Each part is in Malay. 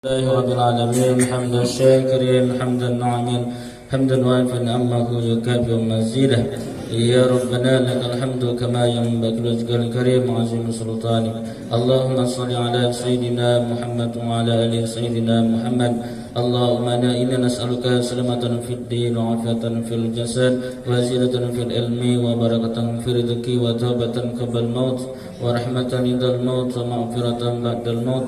لله رب العالمين حمد الشاكرين حمد الناعمين حمدا وافيا نعمه يكافئ مزيده. يا ربنا لك الحمد كما ينبغي لوجهك الكريم وعظيم سلطانك. اللهم صل على سيدنا محمد وعلى ال سيدنا محمد. اللهم إنا نسألك سلامة في الدين وعافية في الجسد وزيادة في العلم وبركة في الرزق وتوبة قبل الموت ورحمة عند الموت ومغفرة بعد الموت.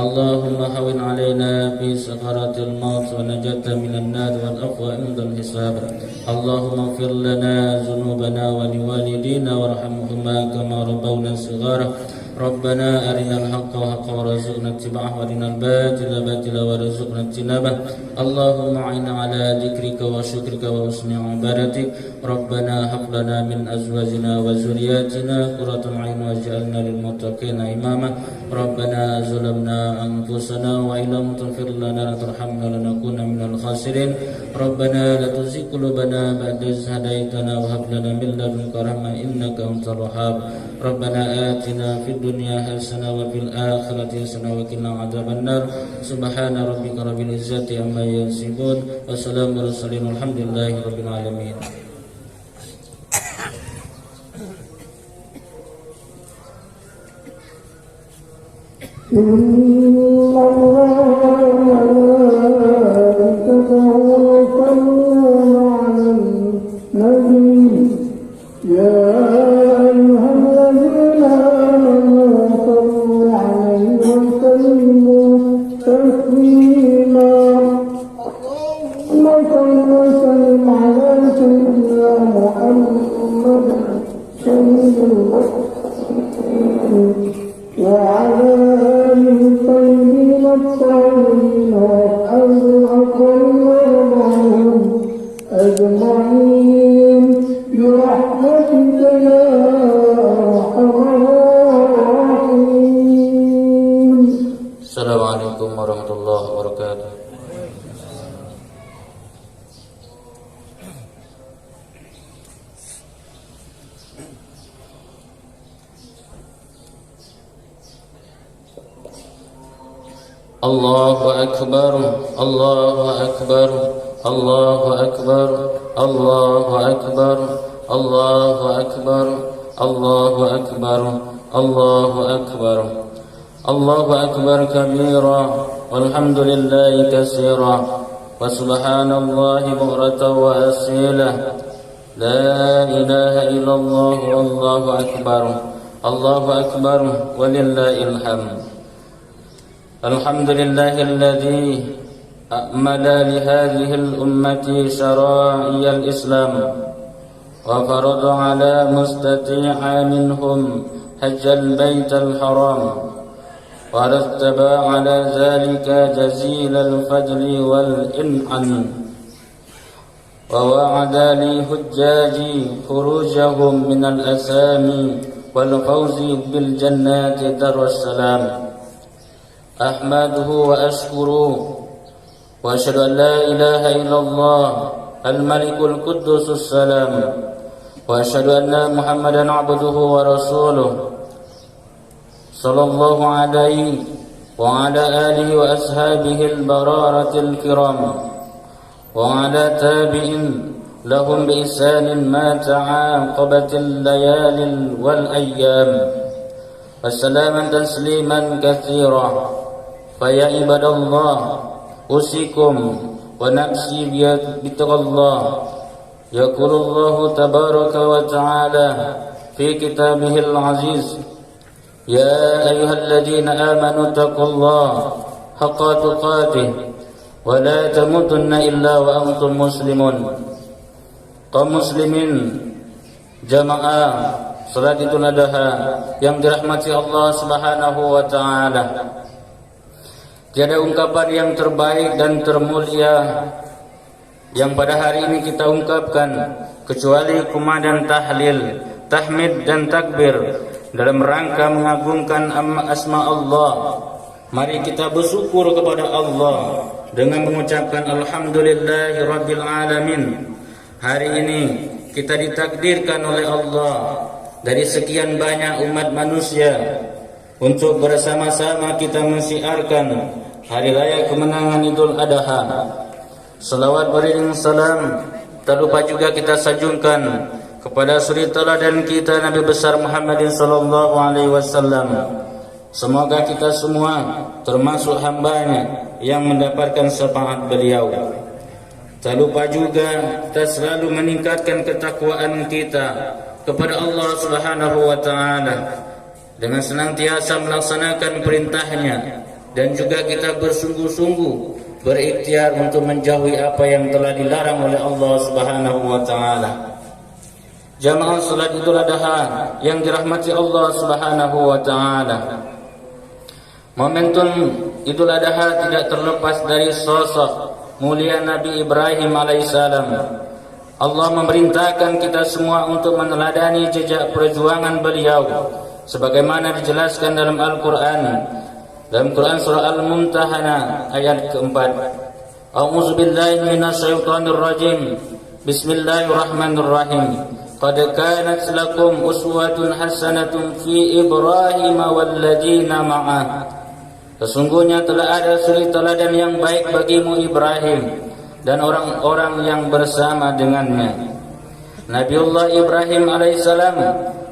اللهم هون علينا في سكرات الموت ونجاة من النار والعفو عند الحساب. اللهم اغفر لنا ذنوبنا ولوالدينا وارحمهما كما ربونا صغارا. ربنا أرنا الحق حقا وارزقنا اتباعه وأرنا الباطل باطلا وارزقنا اجتنابه. اللهم أعنا على ذكرك وشكرك وحسن عبادتك. ربنا هب لنا من أزواجنا وذرياتنا قرة أعين واجعلنا للمتقين إماما. ربنا ظلمنا أنفسنا وإن لم تغفر لنا وترحمنا لنكون من الخاسرين. ربنا لا تزغ قلوبنا بعد إذ هديتنا وهب لنا من لدنك رحمة إنك أنت الوهاب. ربنا آتنا في الدنيا حسنة وفي الآخرة حسنة وقنا عذاب النار. سبحان ربك رب العزة عما يصفون وسلام على المرسلين والحمد لله رب العالمين. Assalamualaikum warahmatullahi wabarakatuh. Allahu akbar, Allahu akbar, Allahu akbar, Allahu akbar, Allahu akbar, Allahu akbar, Allahu akbar. Allahu akbar kabira walhamdulillahi katsira wa subhanallahi bukratan wa asila. La ilaha illallah wallahu akbar. Allahu akbar walillahil hamd. Alhamdulillahilladzi amala li hadhihi al-ummati syara'i'al Islam wa farada ala mustati'a minhum hajjal baital haram. ورتب على ذلك جزيل الفضل والإنعام ووعد للحجاج خروجهم من الآثام والفوز بالجنات دار السلام. أحمده وأشكره وأشهد أن لا إله إلا الله الملك القدوس السلام وأشهد أن محمدا عبده ورسوله صلى الله عليه وعلى آله وأصحابه البرارة الكرام وعلى تابعين لهم بإحسان ما تعاقبت الليالي والأيام. وسلاما تسليما كثيرا. فيا عباد الله أوصيكم ونفسي بتقوى الله. يقول الله تبارك وتعالى في كتابه العزيز: يا أيها الذين آمنوا اتقوا الله حق تقاته ولا تموتن إلا وأنتم مسلمون. Kaum muslimin jamaah salat Idul Adha yang dirahmati Allah Subhanahu wa taala. Tiada ungkapan yang terbaik dan termulia yang pada hari ini kita ungkapkan kecuali kumadan tahlil, tahmid dan takbir dalam rangka mengagungkan asma Allah. Mari kita bersyukur kepada Allah dengan mengucapkan alhamdulillahi rabbil alamin. Hari ini kita ditakdirkan oleh Allah dari sekian banyak umat manusia untuk bersama-sama kita mensiarkan hari raya kemenangan Idul Adha. Salawat beriring salam tak lupa juga kita sanjungkan kepada suri teladan kita Nabi besar Muhammadin sallallahu alaihi wasallam. Semoga kita semua termasuk hambanya yang mendapatkan syafaat beliau. Tak lupa juga kita selalu meningkatkan ketakwaan kita kepada Allah Subhanahu wa taala dengan senantiasa melaksanakan perintahnya, dan juga kita bersungguh-sungguh berikhtiar untuk menjauhi apa yang telah dilarang oleh Allah Subhanahu wa taala. Jamaah salat Idul Adha yang dirahmati Allah Subhanahu wa taala. Momentum Idul Adha tidak terlepas dari sosok mulia Nabi Ibrahim alaihissalam. Allah memerintahkan kita semua untuk meneladani jejak perjuangan beliau sebagaimana dijelaskan dalam Al-Quran. Dalam Quran surah Al-Mumtahanah ayat keempat. A'udzu billahi minasyaitonir rajim. Bismillahirrahmanirrahim. Qad kanat lakum uswatun hasanatun fi Ibrahim walladzina ma'ah. Sesungguhnya telah ada suri teladan yang baik bagimu Ibrahim dan orang-orang yang bersama dengannya. Nabiullah Ibrahim alaihissalam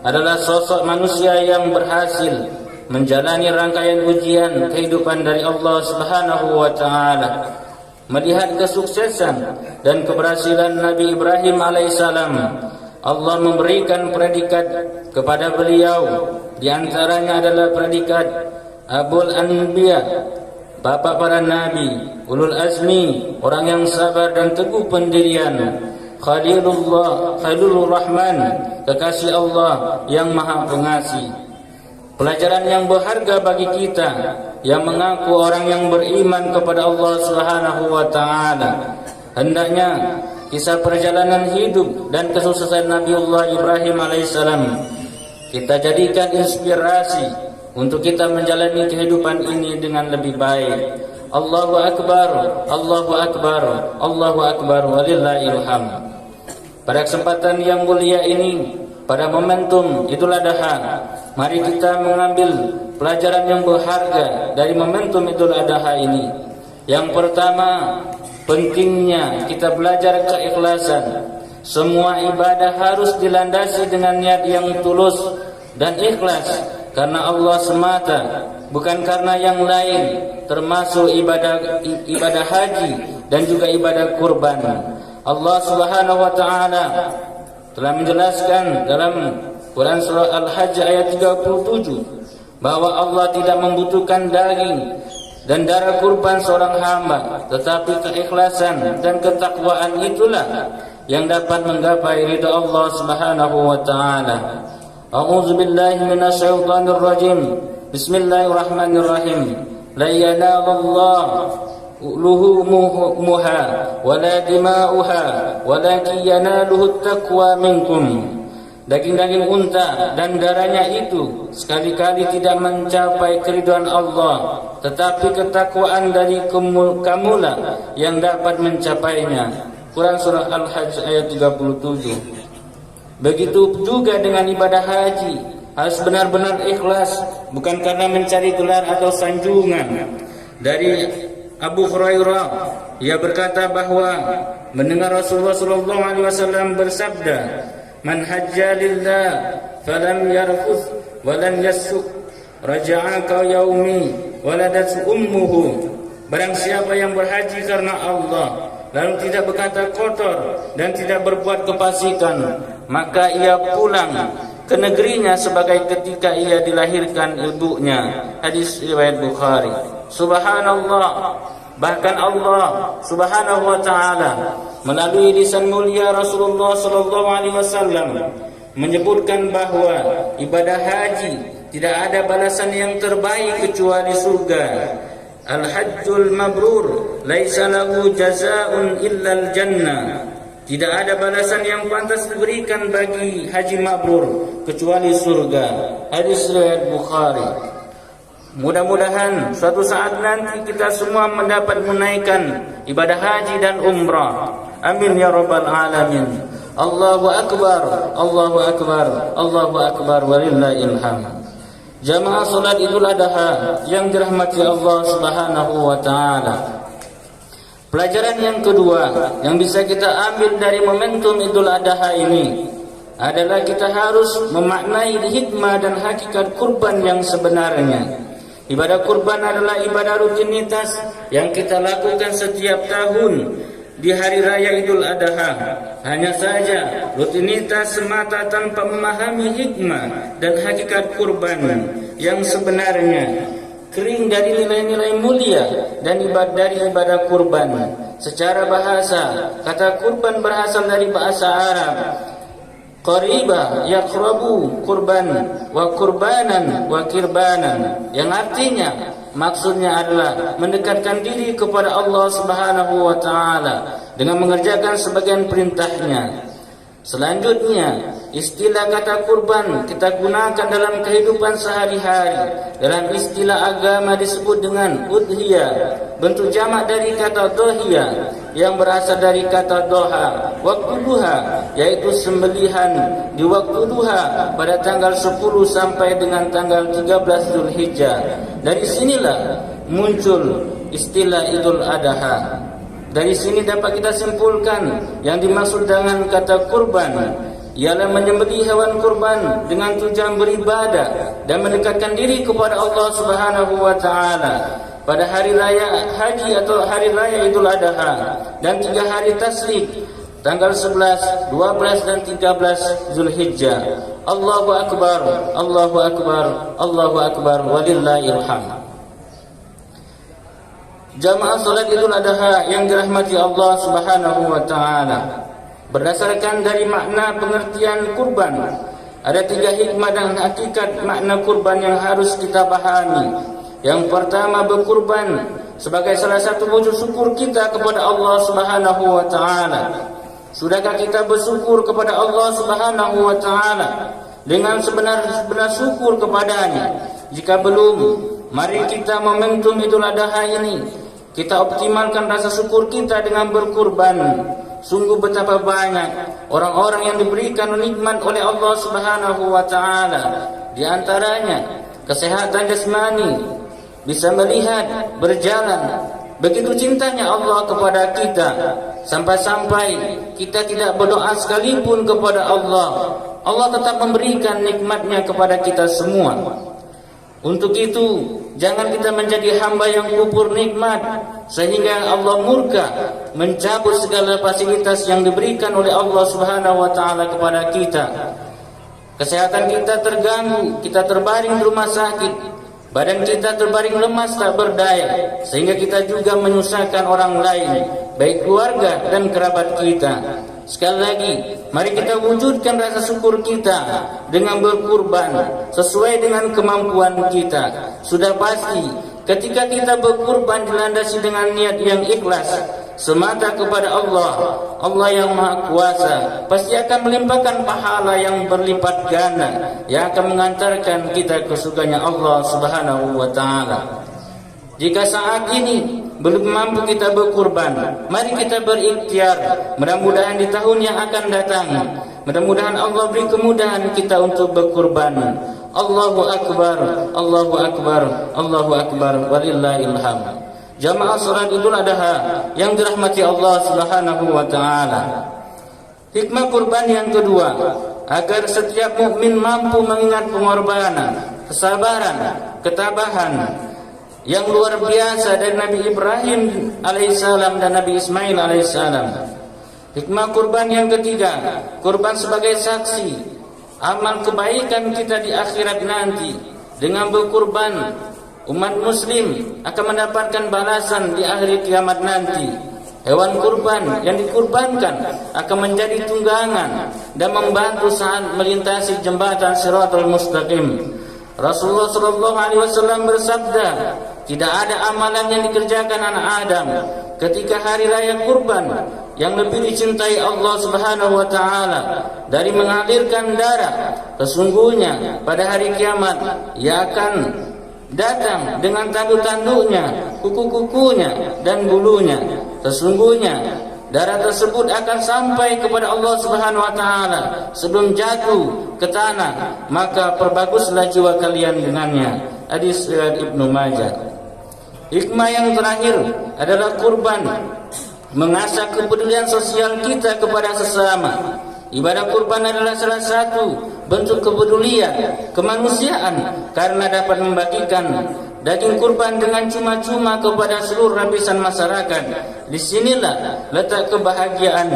adalah sosok manusia yang berhasil menjalani rangkaian ujian kehidupan dari Allah Subhanahu wa taala. Melihat kesuksesan dan keberhasilan Nabi Ibrahim alaihissalam, Allah memberikan predikat kepada beliau. Di antaranya adalah predikat Abul Anbiya, bapa para nabi, ulul azmi, orang yang sabar dan teguh pendirian, Khalilullah, Khalilur Rahman, kekasih Allah yang maha pengasih. Pelajaran yang berharga bagi kita yang mengaku orang yang beriman kepada Allah Subhanahu wa taala. Hendaknya kisah perjalanan hidup dan kesuksesan Nabiullah Ibrahim alaihissalam kita jadikan inspirasi untuk kita menjalani kehidupan ini dengan lebih baik. Allahu Akbar, Allahu Akbar, Allahu Akbar, walillahil hamd. Pada kesempatan yang mulia ini, pada momentum Idul Adha, mari kita mengambil pelajaran yang berharga dari momentum Idul Adha ini. Yang pertama, pentingnya kita belajar keikhlasan. Semua ibadah harus dilandasi dengan niat yang tulus dan ikhlas karena Allah semata, bukan karena yang lain, termasuk ibadah haji dan juga ibadah kurban. Allah Subhanahu wa taala telah menjelaskan dalam Quran surah Al-Hajj ayat 37 bahwa Allah tidak membutuhkan daging dan darah kurban seorang hamba, tetapi keikhlasan dan ketakwaan itulah yang dapat menggapai ridha Allah Subhanahu wa taala. A'udzu billahi minasyaitonir rajim. Bismillahirrahmanirrahim. La yanalallahu luhumuha wala dima'uha walakin yanaluhu taqwa minkum. Daging-daging unta dan darahnya itu sekali-kali tidak mencapai keridhaan Allah, tetapi ketakwaan dari kamulah yang dapat mencapainya. Quran surah Al-Hajj ayat 37. Begitu juga dengan ibadah haji, harus benar-benar ikhlas, bukan karena mencari gelar atau sanjungan. Dari Abu Hurairah, ia berkata bahwa mendengar Rasulullah sallallahu alaihi wasallam bersabda, "Man hajja lillah falam yarfuth wa lam yasuk raja'a ka yaumi waladat ummuhu." Barang siapa yang berhaji karena Allah lalu tidak berkata kotor dan tidak berbuat kefasikan, maka ia pulang ke negerinya sebagai ketika ia dilahirkan ibunya. Hadis riwayat Bukhari. Subhanallah, bahkan Allah Subhanahu wa taala melalui lisan mulia Rasulullah sallallahu alaihi wasallam menyebutkan bahwa ibadah haji tidak ada balasan yang terbaik kecuali surga. Al-hajjul mabrur laisa lahu jazaa'un illa al-jannah. Tidak ada balasan yang pantas diberikan bagi haji mabrur kecuali surga. Hadis riwayat Bukhari. Mudah-mudahan suatu saat nanti kita semua mendapat menunaikan ibadah haji dan umrah. Amin ya rabbal alamin. Allahu akbar, Allahu akbar, Allahu akbar, walillahil hamd. Jamaah salat Idul Adha yang dirahmati Allah Subhanahu wa taala. Pelajaran yang kedua yang bisa kita ambil dari momentum Idul Adha ini adalah kita harus memaknai hikmah dan hakikat kurban yang sebenarnya. Ibadah kurban adalah ibadah rutinitas yang kita lakukan setiap tahun di hari raya Idul Adha. Hanya saja rutinitas semata tanpa memahami hikmah dan hakikat kurban yang sebenarnya, kering dari nilai-nilai mulia dan dari ibadah kurban. Secara bahasa, kata kurban berasal dari bahasa Arab qariba yaqrabu kurban wa kurbanan wa kirbanan, yang artinya maksudnya adalah mendekatkan diri kepada Allah Subhanahu wa taala dengan mengerjakan sebagian perintahnya. Selanjutnya, istilah kata kurban kita gunakan dalam kehidupan sehari-hari. Dalam istilah agama disebut dengan udhiyah, bentuk jamak dari kata dohiyah yang berasal dari kata doha. Waktu duha, yaitu sembelihan di waktu duha pada tanggal 10 sampai dengan tanggal 13 Zulhijjah. Dari sinilah muncul istilah Idul Adha. Dari sini dapat kita simpulkan yang dimaksud dengan kata kurban ialah menyembelih hewan kurban dengan tujuan beribadah dan mendekatkan diri kepada Allah Subhanahu wa taala pada hari raya haji atau hari raya Idul Adha dan 3 hari tasyrik tanggal 11, 12 dan 13 Zulhijjah. Allahu akbar, Allahu akbar, Allahu akbar, walillahil hamd. Jamaah salat Idul Adha yang dirahmati Allah Subhanahu wa taala, berdasarkan dari makna pengertian kurban, ada 3 hikmah dan hakikat makna kurban yang harus kita pahami. Yang pertama, berkurban sebagai salah satu wujud syukur kita kepada Allah Subhanahu wa taala. Sudahkah kita bersyukur kepada Allah Subhanahu wa taala dengan sebenar-benar syukur kepadanya? Jika belum, mari kita momentum Idul Adha ini kita optimalkan rasa syukur kita dengan berkurban. Sungguh betapa banyak orang-orang yang diberikan nikmat oleh Allah Subhanahu wa taala. Di antaranya kesehatan jasmani, bisa melihat, berjalan. Begitu cintanya Allah kepada kita, sampai-sampai kita tidak berdoa sekalipun kepada Allah, Allah tetap memberikan nikmatnya kepada kita semua. Untuk itu, jangan kita menjadi hamba yang kufur nikmat sehingga Allah murka mencabut segala fasilitas yang diberikan oleh Allah Subhanahu wa taala kepada kita. Kesehatan kita terganggu, kita terbaring di rumah sakit, badan kita terbaring lemas tak berdaya, sehingga kita juga menyusahkan orang lain, baik keluarga dan kerabat kita. Sekali lagi, mari kita wujudkan rasa syukur kita dengan berkurban sesuai dengan kemampuan kita. Sudah pasti ketika kita berkurban dilandasi dengan niat yang ikhlas semata kepada Allah, Allah yang Maha Kuasa pasti akan melimpahkan pahala yang berlipat ganda yang akan mengantarkan kita ke surganya Allah Subhanahu wa taala. Jika saat ini belum mampu kita berkurban, mari kita berikhtiar. Mudah-mudahan di tahun yang akan datang, mudah-mudahan Allah beri kemudahan kita untuk berkurban. Allahu akbar, Allahu akbar, Allahu akbar, walillahil hamd. Jamaah salat Idul Adha yang dirahmati Allah Subhanahu wa taala. Hikmah kurban yang kedua, agar setiap mukmin mampu mengingat pengorbanan, kesabaran, ketabahan yang luar biasa dari Nabi Ibrahim alaihissalam dan Nabi Ismail alaihissalam. Hikmah kurban yang ketiga, kurban sebagai saksi amal kebaikan kita di akhirat nanti. Dengan berkurban, umat muslim akan mendapatkan balasan di akhir kiamat nanti. Hewan kurban yang dikurbankan akan menjadi tunggangan dan membantu saat melintasi jembatan Shiratal Mustaqim. Rasulullah SAW bersabda, tidak ada amalan yang dikerjakan anak Adam ketika hari raya kurban yang lebih dicintai Allah Subhanahu wa taala dari mengalirkan darah. Sesungguhnya pada hari kiamat ia akan datang dengan tanduk-tanduknya, kuku-kukunya dan bulunya. Sesungguhnya darah tersebut akan sampai kepada Allah Subhanahu wa taala sebelum jatuh ke tanah, maka perbaguslah jiwa kalian dengannya. Hadis riwayat Ibnu Majah. Hikmah yang terakhir adalah kurban, mengasah kepedulian sosial kita kepada sesama. Ibadah kurban adalah salah satu bentuk kepedulian kemanusiaan karena dapat membagikan daging kurban dengan cuma-cuma kepada seluruh lapisan masyarakat. Disinilah letak kebahagiaan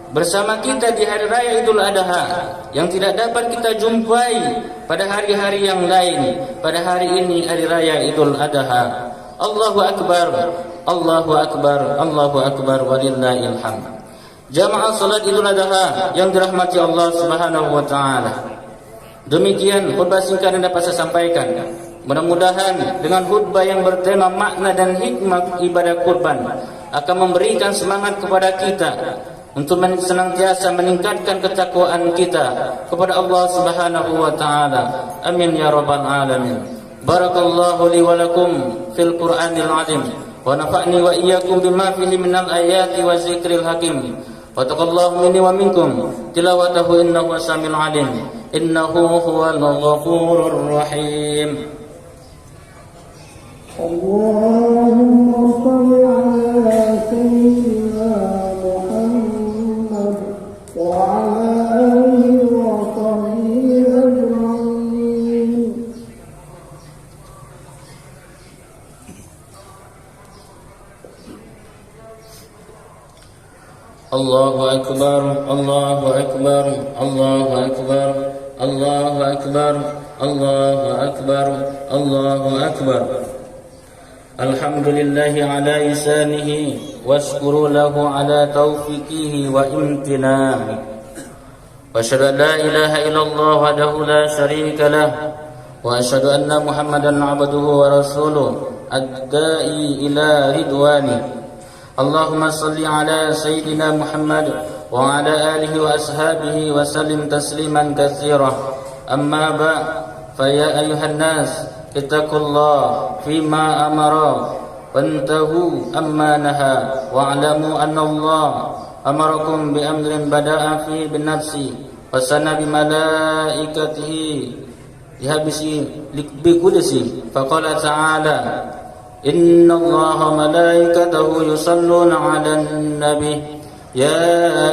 bersama kita di hari raya Idul Adha yang tidak dapat kita jumpai pada hari-hari yang lain. Pada hari ini hari raya Idul Adha. Allahu Akbar, Allahu Akbar, Allahu Akbar, walillahil hamd. Jamaah salat Idul Adha yang dirahmati Allah Subhanahu wa taala. Demikian khutbah singkat yang dapat saya sampaikan. Mudah-mudahan dengan khutbah yang bertema makna dan hikmah ibadah kurban akan memberikan semangat kepada kita untuk senantiasa meningkatkan ketakwaan kita kepada Allah Subhanahu wa taala. Amin ya rabbal alamin. Barakallahu li wa lakum fil Qur'anil azim wa nafa'ni wa iyyakum bima fihi minal ayati wa zikril hakim. Wa taqallahu minni wa minkum tilawatahu innahu as-sami'ul alim. Innahu huwal ghafurur rahim. Allahumma shalli ala sayyidina Muhammad wa ala alihi wa sahbihi ajma'in. Allahu Akbar, Allahu Akbar, Allahu Akbar, Allahu Akbar, Allahu Akbar, Allahu Akbar. Alhamdulillahi ala ihsanihi washkuru lahu ala taufiqihi wa imtinanihi. Wa asyhadu an la ilaha illallah wahdahu la syarika lah wa asyhadu anna Muhammadan abduhu wa rasuluh ad-da'i ila ridwani. Allahumma salli ala sayyidina Muhammad wa ala alihi wa ashabihi wa sallim tasliman katsira. Amma ba' fa ya ayyuhan nas ittaqullah fima amara wantahu amma naha wa'lamu anna Allah amarakum bi amrin bada'a fi bin nafsi wa sana bi malaikatihi yahabisi bi qudsi faqala ta'ala inna Allaha malaikatahu yusalluna 'alan nabi ya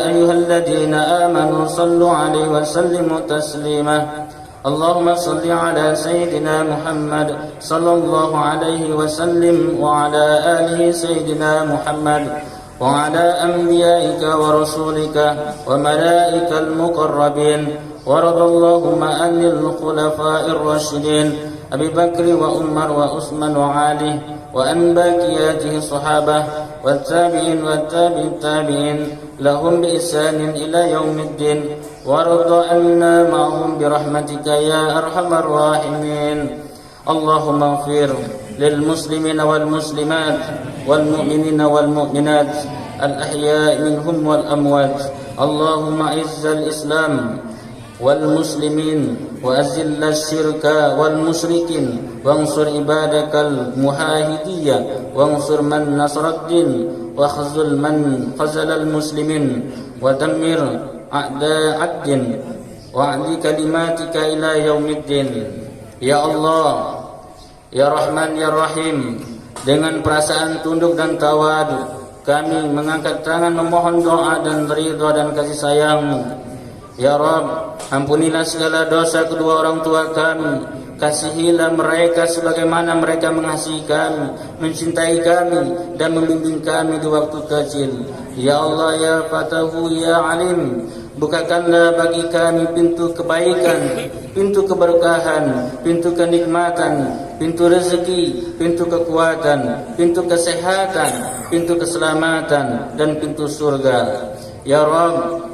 ayyuhalladzina amanu sallu 'alaihi wa sallimu taslima. Allahumma salli ala sayyidina Muhammad sallallahu alaihi wasallim wa ala alihi sayyidina Muhammad wa ala anbiya'ika wa rasulika wa malaikal muqarrabin wa radallahu anil khulafa'ir rasyidin Abi Bakr wa Umar wa Utsman wa Ali wa an baqiyatihi sahabah wa tabi'in wa tabi'in lahum bi ihsanin ila yaumiddin warda anna ma'hum birahmatika ya arhamar rahimin. Allahumma ighfir lil muslimina wal muslimat wal mu'minina wal mu'minat al ahya'i minhum wal amwat. Allahumma izzal islam wal muslimin wa azillal syirka wal musyrikin wansur ibadakal muhahidiyya wansur man nasraddin wa khazul man khazalal muslimin wa dammir a'da'ad-din wa a'di kalimatika ila yaumiddin. Ya Allah, ya Rahman, ya Rahim, dengan perasaan tunduk dan tawadu kami mengangkat tangan memohon doa dan ridha dan kasih sayang-Mu. Ya Rabb, ampunilah segala dosa kedua orang tua kami. Kasihilah mereka sebagaimana mereka mengasihi kami, mencintai kami dan membimbing kami di waktu kecil. Ya Allah, ya Fatahu, ya Alim, bukakanlah bagi kami pintu kebaikan, pintu keberkahan, pintu kenikmatan, pintu rezeki, pintu kekuatan, pintu kesehatan, pintu keselamatan dan pintu surga. Ya Rabb,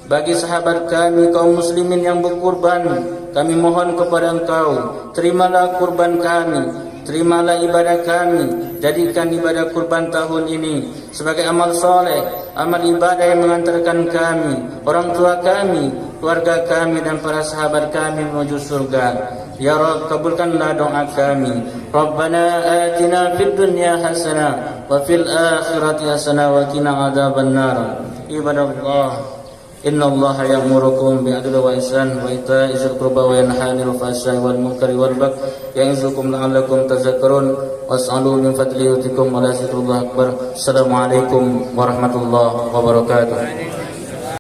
bagi sahabat kami kaum muslimin yang berkurban, kami mohon kepada Engkau, terimalah kurban kami, terimalah ibadah kami, jadikan ibadah kurban tahun ini sebagai amal soleh, amal ibadah yang mengantarkan kami, orang tua kami, keluarga kami dan para sahabat kami menuju surga. Ya Rabb, kabulkanlah doa kami. Rabbana atina fid dunya hasanah wa fil akhirati hasanah wa qina adzabannar. Ibadallah, innallaha ya'murukum bi'adli wa ihsan wa ita'i dzil qurba wa yanha 'anil fahsya'i wal munkari wal baghi ya'izukum la'allakum tadhakkarun was'alu min fadlihi yutikum wa la zikrullahi akbar. Assalamualaikum warahmatullahi wabarakatuh.